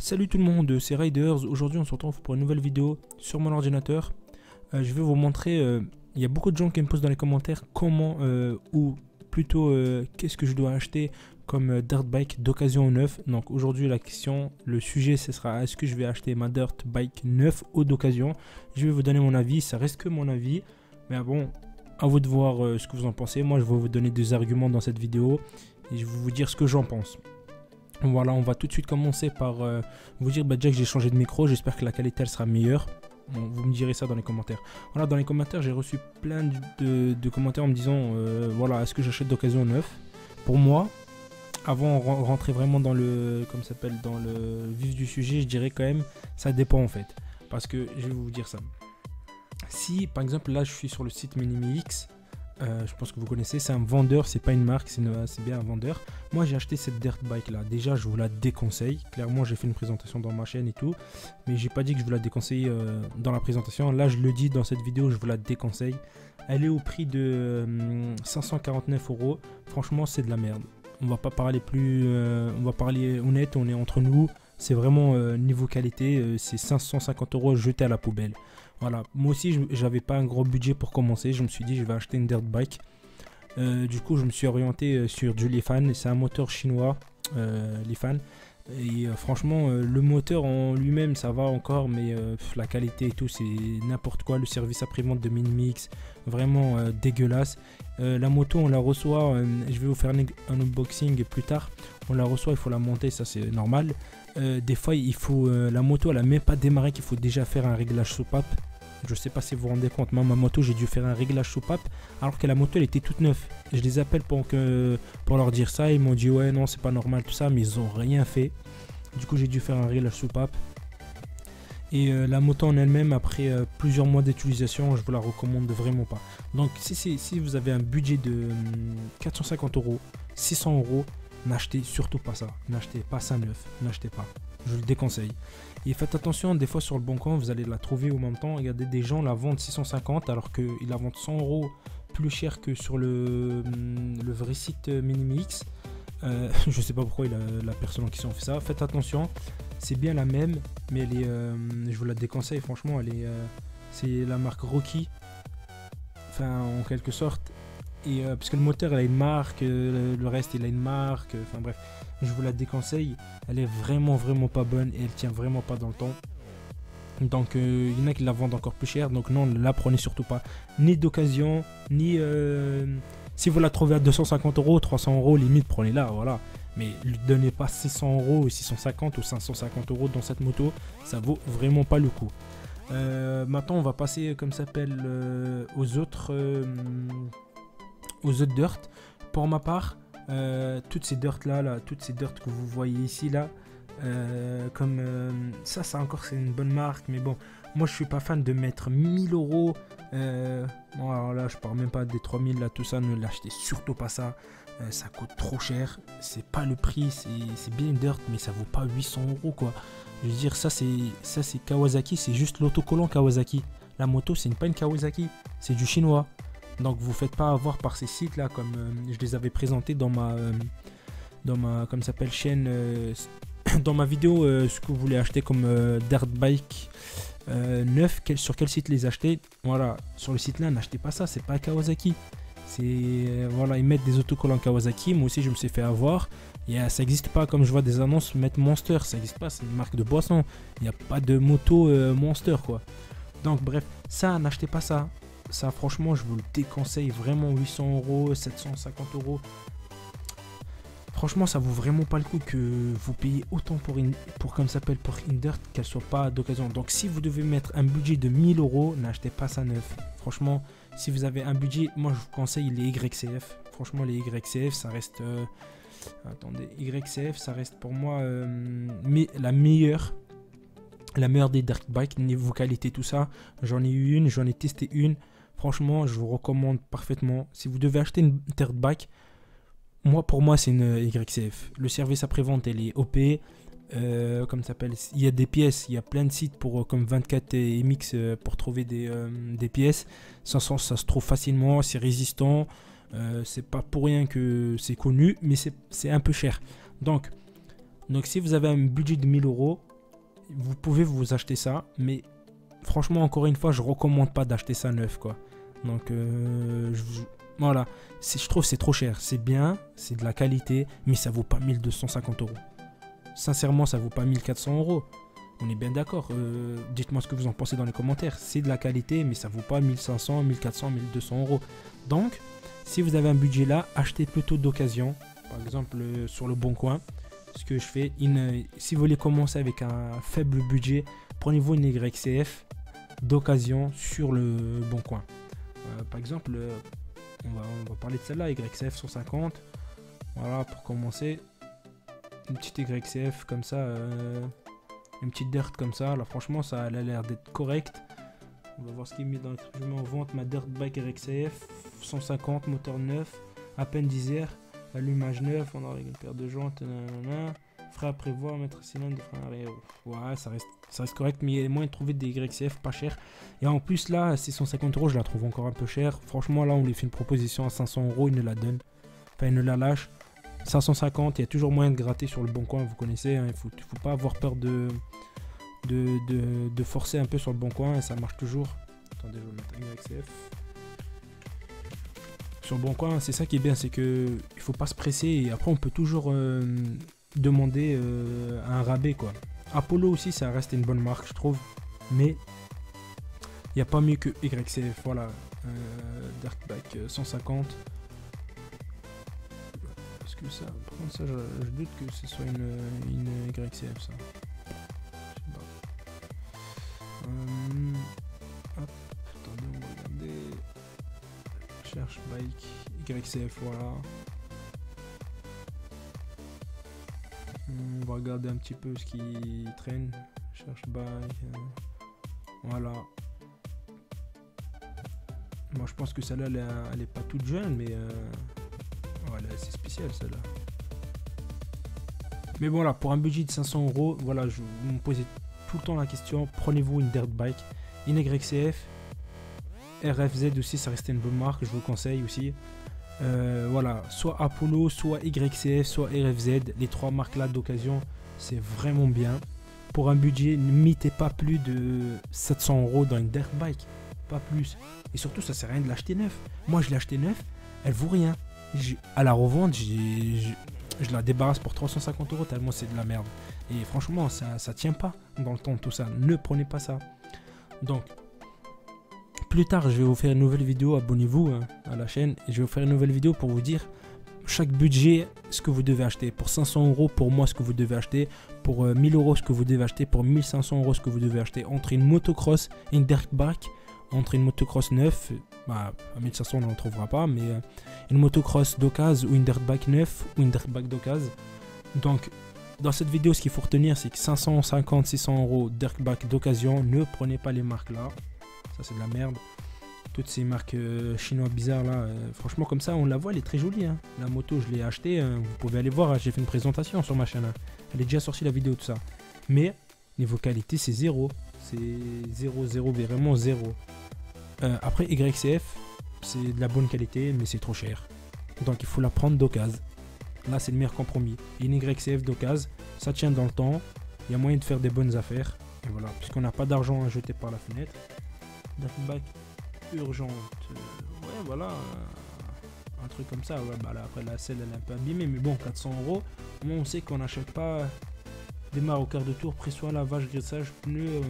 Salut tout le monde, c'est Riders. Aujourd'hui on se retrouve pour une nouvelle vidéo sur mon ordinateur. Je vais vous montrer, il y a beaucoup de gens qui me posent dans les commentaires comment ou plutôt qu'est-ce que je dois acheter comme dirt bike d'occasion ou neuf. Donc aujourd'hui la question, le sujet ce sera est-ce que je vais acheter ma dirt bike neuf ou d'occasion. Je vais vous donner mon avis, ça reste que mon avis. Mais bon, à vous de voir ce que vous en pensez. Moi je vais vous donner des arguments dans cette vidéo et je vais vous dire ce que j'en pense. Voilà, on va tout de suite commencer par vous dire déjà que j'ai changé de micro, j'espère que la qualité elle sera meilleure. Bon, vous me direz ça dans les commentaires. Voilà, dans les commentaires j'ai reçu plein de commentaires en me disant voilà, est-ce que j'achète d'occasion neuf. Pour moi, avant de rentrer vraiment dans le dans le vif du sujet, je dirais quand même ça dépend en fait. Parce que je vais vous dire ça. Si par exemple là je suis sur le site Minimix, je pense que vous connaissez, c'est un vendeur, c'est pas une marque, c'est bien un vendeur. Moi j'ai acheté cette dirt bike là, déjà je vous la déconseille. Clairement j'ai fait une présentation dans ma chaîne et tout, mais j'ai pas dit que je vous la déconseille dans la présentation. Là je le dis dans cette vidéo, je vous la déconseille. Elle est au prix de 549 €. Franchement c'est de la merde. On va pas parler on va parler honnête, on est entre nous. C'est vraiment niveau qualité, c'est 550 € jetés à la poubelle. Voilà, moi aussi j'avais pas un gros budget pour commencer, je me suis dit je vais acheter une dirt bike. Du coup je me suis orienté sur du Lifan, c'est un moteur chinois, Lifan. Et franchement le moteur en lui-même ça va encore, mais la qualité et tout c'est n'importe quoi. Le service après-vente de Minimix, vraiment dégueulasse. La moto on la reçoit, je vais vous faire un unboxing plus tard. On la reçoit, il faut la monter, ça c'est normal. Des fois il faut la moto elle a même pas démarré qu'il faut déjà faire un réglage soupape. Je sais pas si vous vous rendez compte, moi ma moto j'ai dû faire un réglage soupape alors que la moto elle était toute neuve. Je les appelle pour leur dire ça, ils m'ont dit ouais non c'est pas normal tout ça, mais ils ont rien fait. Du coup j'ai dû faire un réglage soupape. Et la moto en elle-même après plusieurs mois d'utilisation je vous la recommande vraiment pas. Donc si vous avez un budget de 450 €, 600 €, n'achetez surtout pas ça, n'achetez pas ça neuf, n'achetez pas, je le déconseille. Et faites attention, des fois sur le bon coin vous allez la trouver au même temps, regardez des gens la vendent 650 alors qu'ils la vendent 100 € plus cher que sur le vrai site Minimix. Je sais pas pourquoi la personne qui s'en fait ça, faites attention, c'est bien la même mais elle est, je vous la déconseille franchement, c'est la marque Rocky, enfin en quelque sorte. Et parce que le moteur il a une marque, le reste il a une marque, enfin bref, je vous la déconseille, elle est vraiment pas bonne et elle tient vraiment pas dans le temps. Donc il y en a qui la vendent encore plus cher, donc non, ne la prenez surtout pas, ni d'occasion, ni si vous la trouvez à 250 €, 300 € limite, prenez-la, voilà. Mais ne donnez pas 600 €, 650 ou 550 € dans cette moto, ça vaut vraiment pas le coup. Maintenant on va passer comme ça s'appelle aux autres dirt. Pour ma part, toutes ces dirt là, toutes ces dirt que vous voyez ici là, comme ça encore c'est une bonne marque, mais bon moi je suis pas fan de mettre 1000 €. Bon, alors là je parle même pas des 3000 là, tout ça, ne l'achetez surtout pas ça. Ça coûte trop cher, c'est pas le prix, c'est bien une dirt mais ça vaut pas 800 € quoi. Je veux dire ça c'est Kawasaki, c'est juste l'autocollant Kawasaki. La moto c'est pas une Kawasaki, c'est du chinois. Donc vous faites pas avoir par ces sites là comme je les avais présentés dans ma comme ça s'appelle chaîne dans ma vidéo ce que vous voulez acheter comme dirt bike neuf, sur quel site les acheter. Voilà, sur le site là n'achetez pas ça, c'est pas Kawasaki. C'est voilà, ils mettent des autocollants Kawasaki, moi aussi je me suis fait avoir. Ça n'existe pas, comme je vois des annonces mettre Monster, ça n'existe pas, c'est une marque de boisson. Il n'y a pas de moto Monster quoi. Donc bref, ça n'achetez pas ça. Ça franchement je vous le déconseille vraiment, 800 €, 750 €. Franchement ça vaut vraiment pas le coup que vous payez autant pour comme ça s'appelle pour une dirt qu'elle soit pas d'occasion. Donc si vous devez mettre un budget de 1000 €, n'achetez pas ça neuf. Franchement si vous avez un budget, moi je vous conseille les YCF. Franchement les YCF ça reste attendez, YCF ça reste pour moi mais la meilleure des dirt bikes niveau qualité tout ça. J'en ai eu une, j'en ai testé une. Franchement, je vous recommande parfaitement. Si vous devez acheter une dirt bike, pour moi, c'est une YCF. Le service après-vente, elle est OP. Comme ça s'appelle, il y a des pièces, il y a plein de sites comme 24 et MX pour trouver des pièces. Ça se trouve facilement, c'est résistant. C'est pas pour rien que c'est connu, mais c'est un peu cher. Donc si vous avez un budget de 1000 €, vous pouvez vous acheter ça, mais franchement, encore une fois, je recommande pas d'acheter ça neuf, quoi. Donc, voilà, je trouve que c'est trop cher. C'est bien, c'est de la qualité, mais ça vaut pas 1250 euros. Sincèrement, ça vaut pas 1400 euros. On est bien d'accord. Dites-moi ce que vous en pensez dans les commentaires. C'est de la qualité, mais ça vaut pas 1500, 1400, 1200 euros. Donc, si vous avez un budget là, achetez plutôt d'occasion. Par exemple, sur le Bon Coin. Ce que je fais, si vous voulez commencer avec un faible budget, prenez-vous une YCF d'occasion sur le Bon Coin. Par exemple, on va parler de celle-là, YCF 150. Voilà, pour commencer. Une petite YCF comme ça, une petite dirt comme ça. Là, franchement, ça a l'air d'être correct. On va voir ce qu'il met dans le truc. Je mets en vente ma dirt bike RXF 150, moteur neuf, à peine 10 airs, allumage neuf, on aura une paire de jantes, frais à prévoir, mettre cylindre de frein arrière. Ouais, ça reste correct, mais il y a moyen de trouver des YCF pas chers. Et en plus, là, 650 euros, je la trouve encore un peu chère. Franchement, là, on lui fait une proposition à 500 euros, il ne la donne. Enfin, il ne la lâche. 550, il y a toujours moyen de gratter sur le Bon Coin, vous connaissez. Hein, il faut pas avoir peur de forcer un peu sur le Bon Coin, et ça marche toujours. Attendez, je vais mettre un YCF. Sur le Bon Coin, c'est ça qui est bien, c'est que il faut pas se presser, et après on peut toujours demander un rabais, quoi. Apollo aussi, ça reste une bonne marque, je trouve, mais il n'y a pas mieux que YCF. Voilà, Dirtbike 150. Est-ce que ça, par contre, ça, je doute que ce soit une YCF, ça. Hop, attendez, on va regarder. Cherche bike YCF, voilà. On va regarder un petit peu ce qui traîne. Cherche bike. Voilà. Moi, je pense que celle-là, elle est pas toute jeune, mais voilà, c'est spécial, celle-là. Mais voilà, pour un budget de 500 euros, voilà, je vous me posez tout le temps la question, prenez-vous une dirt bike, une YCF, RFZ aussi, ça reste une bonne marque, je vous conseille aussi. Voilà, soit Apollo, soit YCF, soit RFZ, les trois marques là d'occasion, c'est vraiment bien. Pour un budget, ne mettez pas plus de 700 euros dans une dirt bike, pas plus. Et surtout, ça sert à rien de l'acheter neuf. Moi, je l'ai acheté neuf, elle vaut rien. À la revente, je la débarrasse pour 350 euros tellement c'est de la merde. Et franchement, ça tient pas dans le temps, tout ça. Ne prenez pas ça. Donc, plus tard, je vais vous faire une nouvelle vidéo. Abonnez-vous à la chaîne. Et je vais vous faire une nouvelle vidéo pour vous dire chaque budget, ce que vous devez acheter. Pour 500 euros, pour moi, ce que vous devez acheter. Pour 1000 euros, ce que vous devez acheter. Pour 1500 euros, ce que vous devez acheter. Entre une motocross et une dirt bike. Entre une motocross neuf, à 1500 on n'en trouvera pas, mais une motocross d'occasion ou une dirt bike neuf ou une dirt bike d'occasion. Donc, dans cette vidéo, ce qu'il faut retenir, c'est que 550, 600 euros dirt bike d'occasion, ne prenez pas les marques là. Ça, c'est de la merde. Toutes ces marques chinois bizarres là, franchement, comme ça, on la voit, elle est très jolie. Hein. La moto, je l'ai achetée, vous pouvez aller voir, j'ai fait une présentation sur ma chaîne. Hein. Elle est déjà sortie la vidéo, tout ça. Mais, niveau qualité, c'est zéro. C'est 0, vraiment zéro. Après YCF, c'est de la bonne qualité, mais c'est trop cher. Donc il faut la prendre d'occasion. Là, c'est le meilleur compromis. Une YCF d'occasion, ça tient dans le temps. Il y a moyen de faire des bonnes affaires. Et voilà, puisqu'on n'a pas d'argent à jeter par la fenêtre. Dirtbike urgente. Ouais, voilà. Un truc comme ça. Ouais, bah là, après, la selle, elle est un peu abîmée. Mais bon, 400 euros. Au moins, on sait qu'on n'achète pas. Démarre au quart de tour, pressoir, lavage, graissage, pneus,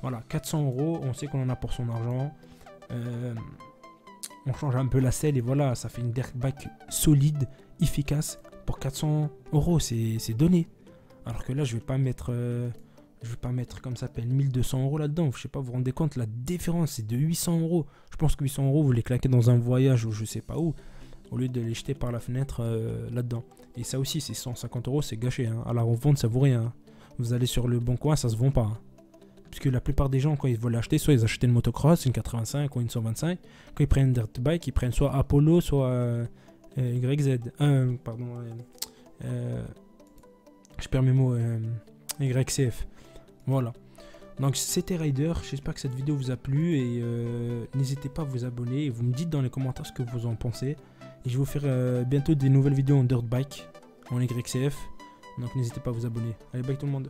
voilà, 400 euros, on sait qu'on en a pour son argent. On change un peu la selle et voilà, ça fait une dirt bike solide, efficace. Pour 400 euros, c'est donné. Alors que là, je vais pas mettre comme ça s'appelle 1200 euros là-dedans. Je sais pas, vous vous rendez compte, la différence c'est de 800 euros. Je pense que 800 euros, vous les claquez dans un voyage ou je sais pas où, au lieu de les jeter par la fenêtre là-dedans. Et ça aussi, c'est 150 euros, c'est gâché. Hein. À la revente, ça vaut rien. Hein. Vous allez sur le Bon Coin, ça se vend pas. Hein. Puisque la plupart des gens, quand ils veulent l'acheter, soit ils achètent une motocross, une 85 ou une 125. Quand ils prennent une dirt bike, ils prennent soit Apollo, soit YZ. Pardon. Je perds mes mots. YCF. Voilà. Donc c'était Rider. J'espère que cette vidéo vous a plu. Et n'hésitez pas à vous abonner. Et vous me dites dans les commentaires ce que vous en pensez. Et je vais vous faire bientôt des nouvelles vidéos en dirt bike, en YCF. Donc n'hésitez pas à vous abonner. Allez, bye tout le monde.